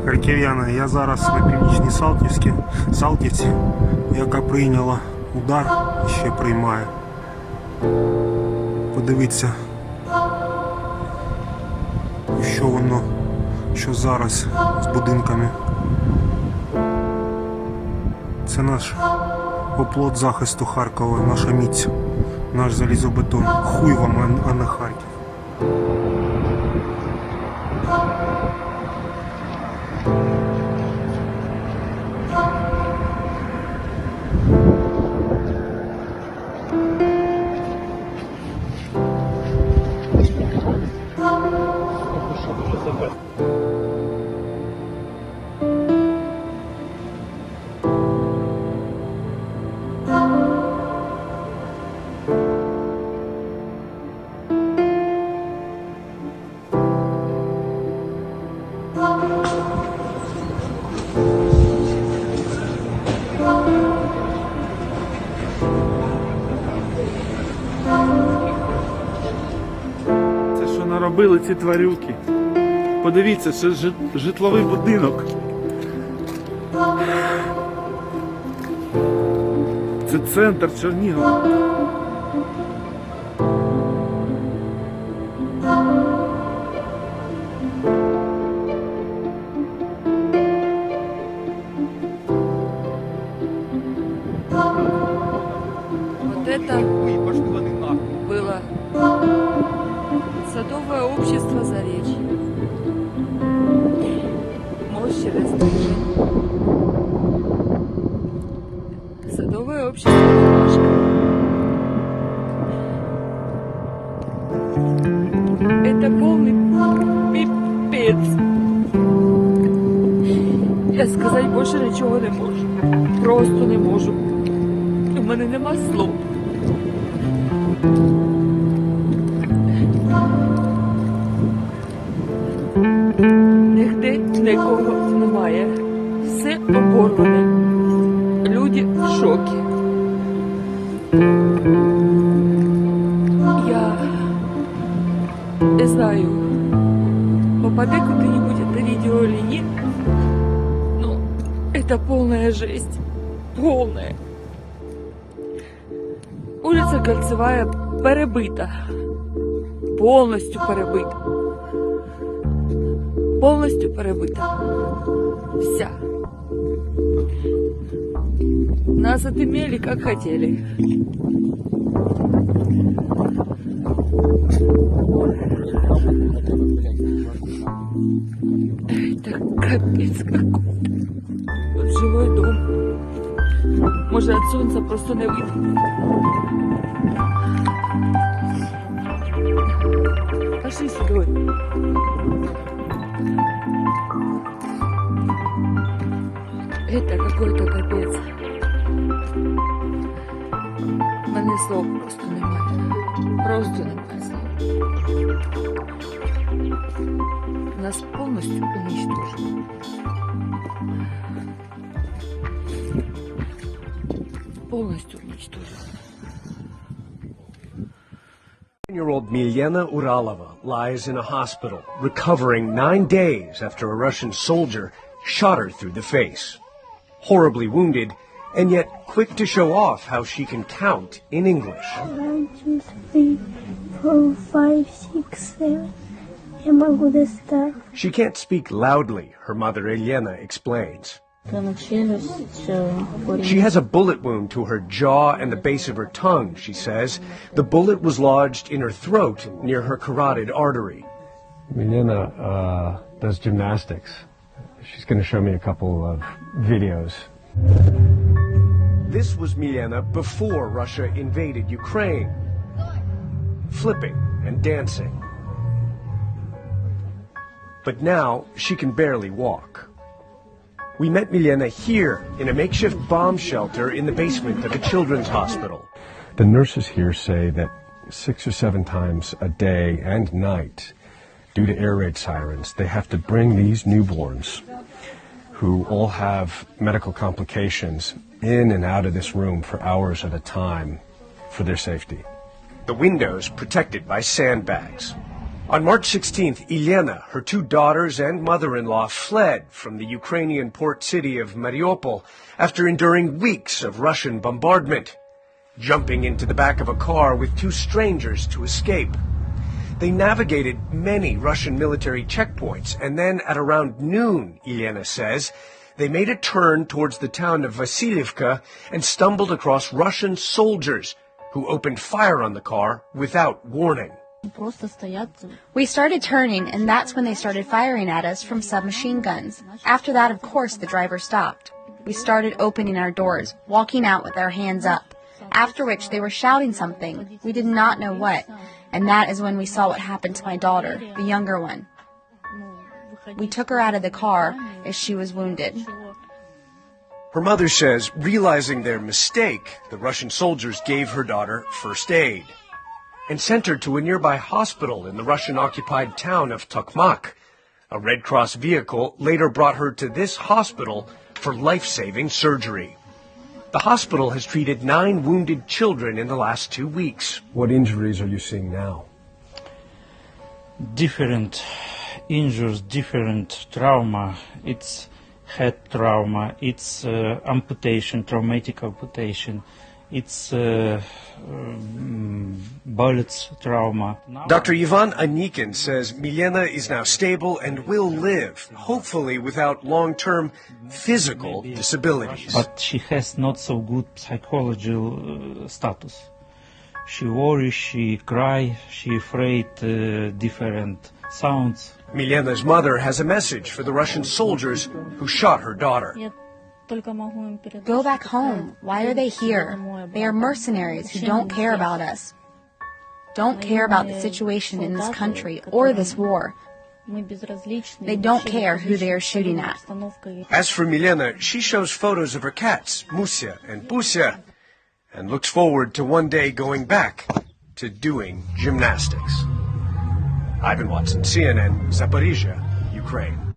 Харків'яни, я зараз на північній Салтівці, яка прийняла удар і ще приймає. Подивіться, що зараз з будинками. Це наш оплот захисту Харкова, наша міць, наш залізобетон. Хуй вам, а не Харків. Робили ці тварюки. Подивіться, це житловий будинок. Це центр Чернігова. Вот это было Садовое общество Заречье. Мост через Дальний. Садовое общество Ромашка. Это полный пипец. Я сказати більше нічого не можу. Просто не можу. У мене нема слов. Нігде нікого немає. Все оборване. Люди в шокі. Я не знаю, попаде куда-нибудь это видео или нет, но это полная жесть. Полная. Улица Кольцевая перебита. Полностью перебита. Полностью перебита. Вся. Нас отымели, как хотели. Это капец какой-то. Тут жилой дом. Может, от солнца просто не видно. Пошли сюда. Это какой-то капец. У мене слов просто немає. Просто немає слов. Нас повністю уничтожили. Полностью уничтожили. 10-year-old Milena Uralova lies in a hospital, recovering 9 days after a Russian soldier shot her through the face. Horribly wounded, and yet quick to show off how she can count in English. 1, 2, 3, 4, 5, 6, 7. Я могу достать. She can't speak loudly, her mother Elena explains. She has a bullet wound to her jaw and the base of her tongue, she says. The bullet was lodged in her throat near her carotid artery. Milena does gymnastics. She's going to show me a couple of videos. This was Milena before Russia invaded Ukraine. Flipping and dancing. but now she can barely walk. We met Milena here in a makeshift bomb shelter in the basement of a children's hospital. The nurses here say that 6 or 7 times a day and night, due to air raid sirens, they have to bring these newborns, who all have medical complications, in and out of this room for hours at a time for their safety. The windows protected by sandbags. On March 16th, Elena, her 2 daughters and mother-in-law fled from the Ukrainian port city of Mariupol after enduring weeks of Russian bombardment, jumping into the back of a car with 2 strangers to escape. They navigated many Russian military checkpoints, and then at around noon, Elena says, they made a turn towards the town of Vasilievka and stumbled across Russian soldiers who opened fire on the car without warning. We started turning, and that's when they started firing at us from submachine guns. After that, of course, the driver stopped. We started opening our doors, walking out with our hands up, after which they were shouting something. We did not know what, and that is when we saw what happened to my daughter, the younger one. We took her out of the car as she was wounded. Her mother says, realizing their mistake, the Russian soldiers gave her daughter first aid and sent her to a nearby hospital in the Russian-occupied town of Tokmak. A Red Cross vehicle later brought her to this hospital for life-saving surgery. The hospital has treated 9 wounded children in the last 2 weeks. What injuries are you seeing now? Different injuries, different trauma. It's head trauma, it's amputation, traumatic amputation, it's bullets trauma. Dr. Ivan Anikin says Milena is now stable and will live, hopefully without long-term physical disabilities. But she has not so good psychological status. She worries, she cries, she afraid different sounds. Milena's mother has a message for the Russian soldiers who shot her daughter. Go back home. Why are they here? They are mercenaries who don't care about us. Don't care about the situation in this country or this war. They don't care who they are shooting at. As for Milena, she shows photos of her cats, Musia and Busia, and looks forward to one day going back to doing gymnastics. Ivan Watson, CNN, Zaporizhia, Ukraine.